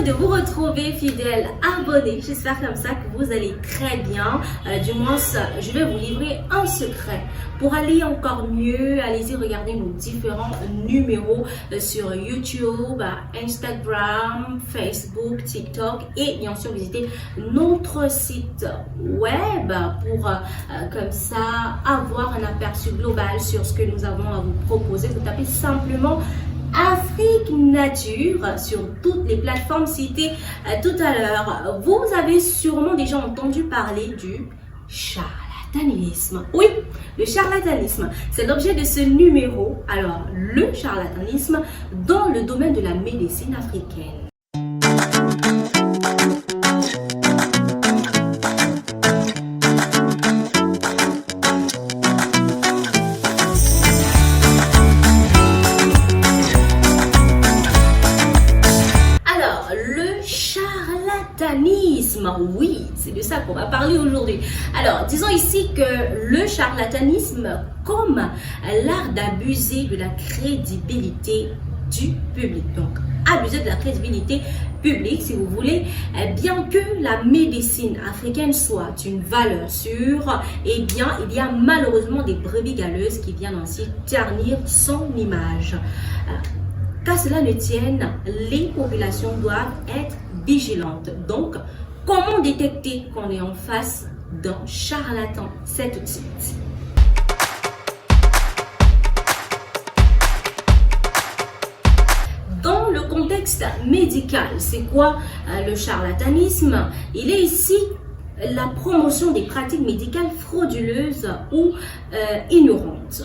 de vous retrouver, fidèles abonnés. J'espère comme ça que vous allez très bien. Du moins, je vais vous livrer un secret. Pour aller encore mieux, allez-y regarder nos différents numéros sur YouTube, Instagram, Facebook, TikTok et bien sûr visiter notre site web pour comme ça avoir un aperçu global sur ce que nous avons à vous proposer. Vous tapez simplement Afrique Nature sur toutes les plateformes citées tout à l'heure. Vous avez sûrement déjà entendu parler du charlatanisme. Oui, le charlatanisme, c'est l'objet de ce numéro. Alors, le charlatanisme dans le domaine de la médecine africaine. Oui, c'est de ça qu'on va parler aujourd'hui. Alors, disons ici que le charlatanisme comme l'art d'abuser de la crédibilité du public. Donc, abuser de la crédibilité publique, si vous voulez, bien que la médecine africaine soit une valeur sûre, eh bien, il y a malheureusement des brebis galeuses qui viennent ainsi ternir son image. Qu'à cela ne tienne, les populations doivent être vigilantes. Donc, comment détecter qu'on est en face d'un charlatan? C'est tout de suite. Dans le contexte médical, c'est quoi le charlatanisme? Il est ici la promotion des pratiques médicales frauduleuses ou ignorantes.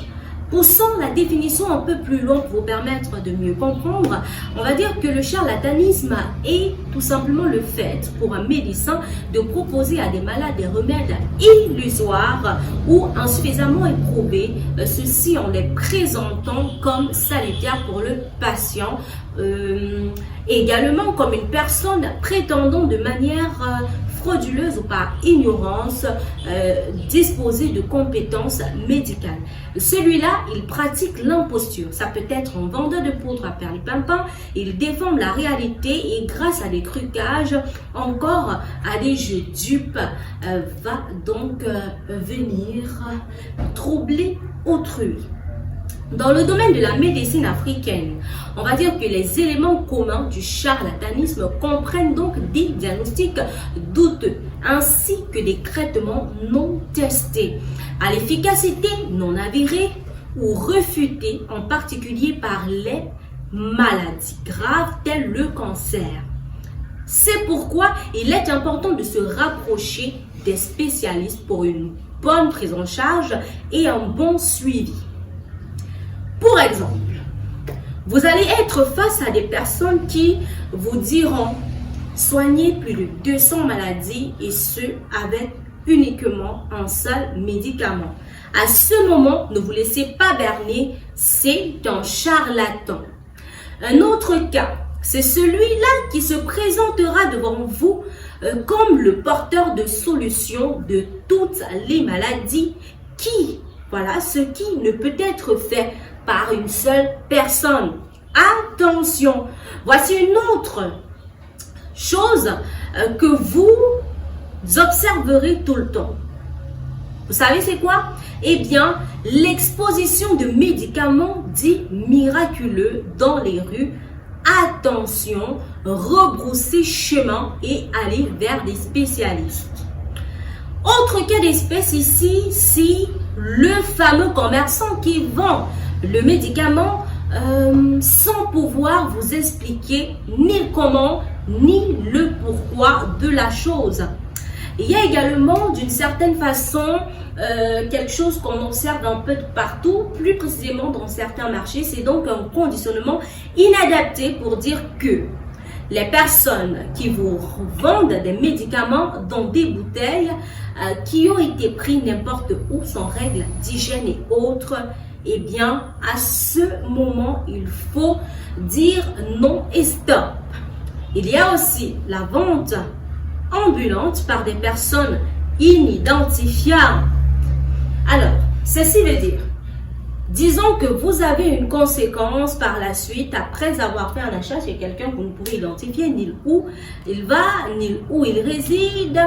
Poussant la définition un peu plus loin pour vous permettre de mieux comprendre, on va dire que le charlatanisme est tout simplement le fait pour un médecin de proposer à des malades des remèdes illusoires ou insuffisamment éprouvés, ceci en les présentant comme salutaires pour le patient, également comme une personne prétendant de manière frauduleuse ou par ignorance disposer de compétences médicales. Celui-là, il pratique l'imposture. Ça peut être un vendeur de poudre à perlipimpin. Il déforme la réalité et grâce à des trucages, encore à des jeux dupes, va donc venir troubler autrui. Dans le domaine de la médecine africaine, on va dire que les éléments communs du charlatanisme comprennent donc des diagnostics douteux, ainsi que des traitements non testés, à l'efficacité non avérée ou refutée, en particulier par les maladies graves telles le cancer. C'est pourquoi il est important de se rapprocher des spécialistes pour une bonne prise en charge et un bon suivi. Pour exemple, vous allez être face à des personnes qui vous diront soigner plus de 200 maladies et ce avec uniquement un seul médicament. À ce moment, ne vous laissez pas berner, c'est un charlatan. Un autre cas, c'est celui-là qui se présentera devant vous comme le porteur de solutions de toutes les maladies ce qui ne peut être fait par une seule personne. Attention, voici une autre chose que vous observerez tout le temps. Vous savez c'est quoi? Eh bien, l'exposition de médicaments dits miraculeux dans les rues. Attention, rebrousser chemin et aller vers des spécialistes. Autre cas d'espèce ici, c'est le fameux commerçant qui vend le médicament sans pouvoir vous expliquer ni le comment ni le pourquoi de la chose. Il y a également d'une certaine façon quelque chose qu'on observe un peu de partout, plus précisément dans certains marchés, c'est donc un conditionnement inadapté pour dire que les personnes qui vous vendent des médicaments dans des bouteilles qui ont été pris n'importe où sans règles d'hygiène et autres, eh bien, à ce moment, il faut dire non et stop. Il y a aussi la vente ambulante par des personnes inidentifiables. Alors, ceci veut dire Disons que vous avez une conséquence par la suite après avoir fait un achat chez quelqu'un que vous ne pouvez identifier ni où il va, ni où il réside,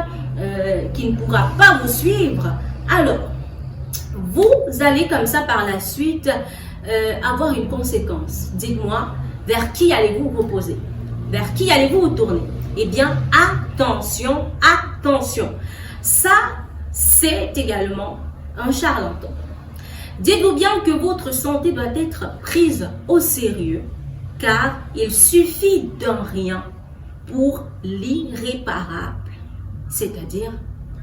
qui ne pourra pas vous suivre. Alors, vous allez comme ça par la suite avoir une conséquence. Dites-moi, vers qui allez-vous vous poser? Vers qui allez-vous vous tourner? Eh bien, attention, attention. Ça, c'est également un charlatan. Dites-vous bien que votre santé doit être prise au sérieux, car il suffit d'un rien pour l'irréparable, c'est-à-dire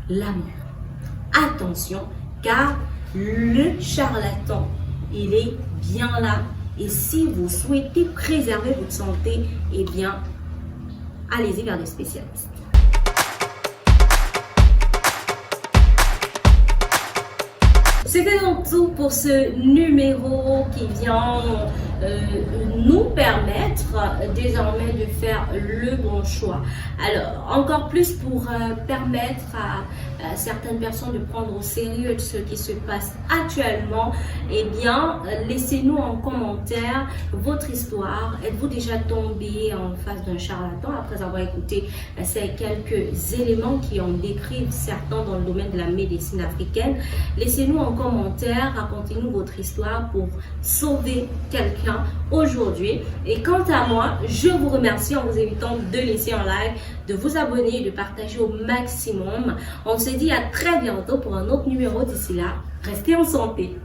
la mort. Attention, car le charlatan, il est bien là. Et si vous souhaitez préserver votre santé, eh bien, allez-y vers des spécialistes. C'était donc tout pour ce numéro qui vient nous permettre désormais de faire le bon choix. Alors, encore plus pour permettre à certaines personnes de prendre au sérieux ce qui se passe actuellement, eh bien, laissez-nous en commentaire votre histoire. Êtes-vous déjà tombé en face d'un charlatan après avoir écouté ces quelques éléments qui en décrivent certains dans le domaine de la médecine africaine? Laissez-nous en commentaire, racontez-nous votre histoire pour sauver quelqu'un aujourd'hui. Et quant à moi, je vous remercie en vous invitant de laisser un like, de vous abonner, de partager au maximum. On se dit à très bientôt pour un autre numéro. D'ici là, restez en santé.